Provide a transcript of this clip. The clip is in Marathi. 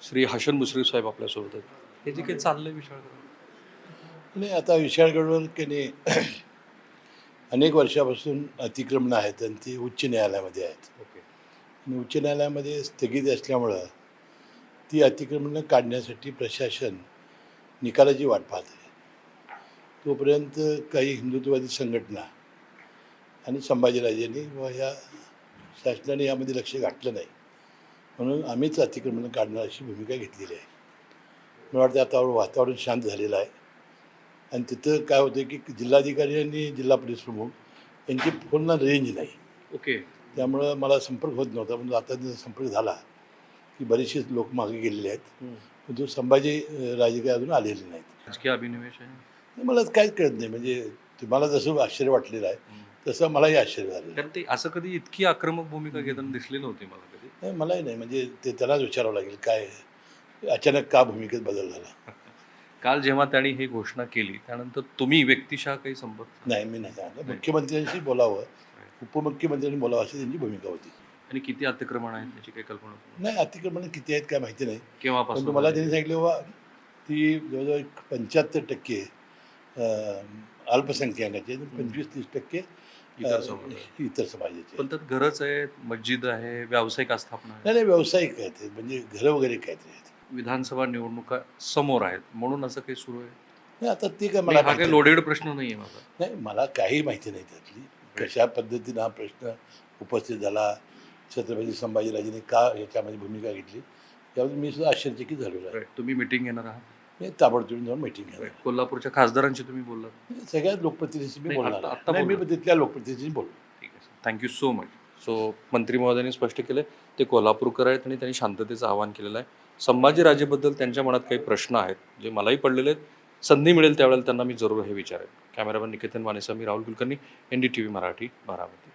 श्री हसन मुश्रीफ साहेब आपल्यासोबत आहेत. हे जे काही चाललंय विशाळगड, नाही, आता विशाळगडवर की नाही अनेक वर्षापासून अतिक्रमणं आहेत आणि ती उच्च न्यायालयामध्ये आहेत. ओके, आणि उच्च न्यायालयामध्ये स्थगिती असल्यामुळं ती अतिक्रमणं काढण्यासाठी प्रशासन निकालाची वाट पाहत आहे. तोपर्यंत काही हिंदुत्ववादी संघटना आणि संभाजीराजेंनी व ह्या शासनाने यामध्ये लक्ष घातलं नाही, म्हणून आम्हीच अतिक्रमणं काढणार अशी भूमिका घेतलेली आहे. मला वाटतं आता वातावरण शांत झालेलं आहे. आणि तिथं काय होतं की जिल्हाधिकारी आणि जिल्हा पोलीस प्रमुख यांची फोनला रेंज नाही. ओके. त्यामुळं मला संपर्क होत नव्हता, पण आता जर संपर्क झाला की बरेचसे लोक मागे गेलेले आहेत, पण तो संभाजी राजे काय अजून आलेले नाहीत. राजकीय अभिनिवेश आहे. मला काहीच कळत नाही. म्हणजे तुम्हाला जसं आश्चर्य वाटलेलं आहे तसं मलाही आश्चर्य झालेलं आहे. कारण ते असं कधी इतकी आक्रमक भूमिका घेताना दिसली नव्हती मला कधी. नाही, मलाही नाही. म्हणजे ते त्यांनाच विचारावं लागेल काय अचानक का भूमिकेत बदल झाला. काल जेव्हा त्यांनी ही घोषणा केली त्यानंतर तुम्ही व्यक्तिशः काही संपर्क नाही, मी नाही सांगितलं. मुख्यमंत्र्यांशी बोलावं, उपमुख्यमंत्र्यांनी बोलावं अशी त्यांची भूमिका होती. आणि किती अतिक्रमण आहेत याची काही कल्पना तुम्हाला? नाही, अतिक्रमण किती आहेत काय माहिती नाही, पण केव्हापासून तुम्हाला झाली? त्यांनी सांगितलं बाबा ती जवळजवळ 75% अल्पसंख्याकाचे आणि 25-30% इतर समाज. इतर समाजाचे. पण त्यात घरच आहे, मस्जिद आहे, व्यावसायिक आस्थापना आहे. नाही नाही, व्यावसायिक आहेत ते, म्हणजे घरं वगैरे काहीतरी आहेत. विधानसभा निवडणुका समोर आहेत म्हणून असं काही सुरू आहे. नाही, आता ते काय मला मला हा माहिती काही नाही. लोडेड प्रश्न नाही आहे माझा. नाही, मला काही माहिती नाही त्यातली कशा पद्धतीनं हा प्रश्न उपस्थित झाला, छत्रपती संभाजीराजेंनी का याच्यामध्ये भूमिका घेतली, याबद्दल मी सुद्धा आश्चर्यचकित झालेलो आहे. Right. तुम्ही मिटिंग घेणार आहात. मी ताबडतोब जाऊन मीटिंग घेणार. Right. कोल्हापूरच्या खासदारांशी तुम्ही बोललात. सगळ्याच लोकप्रतिनिधीशी मी नाही, बोलणार आत्ता- आहे. आत्ता नाही, मी बोलला. तिथल्या लोकप्रतिनिधीशी बोललो. ठीक आहे, थँक्यू सो मच. सो मंत्री महोदयांनी स्पष्ट केलं ते कोल्हापूरकर आहेत आणि त्यांनी शांततेचं आवाहन केलेलं आहे. संभाजीराजेबद्दल त्यांच्या मनात काही प्रश्न आहेत जे मलाही पडलेले आहेत. संधी मिळेल त्यावेळेला त्यांना मी जरूर हे विचारेन. कॅमेरामॅन निकेतन वाणेसह मी राहुल कुलकर्णी, NDTV मराठी, बारामती.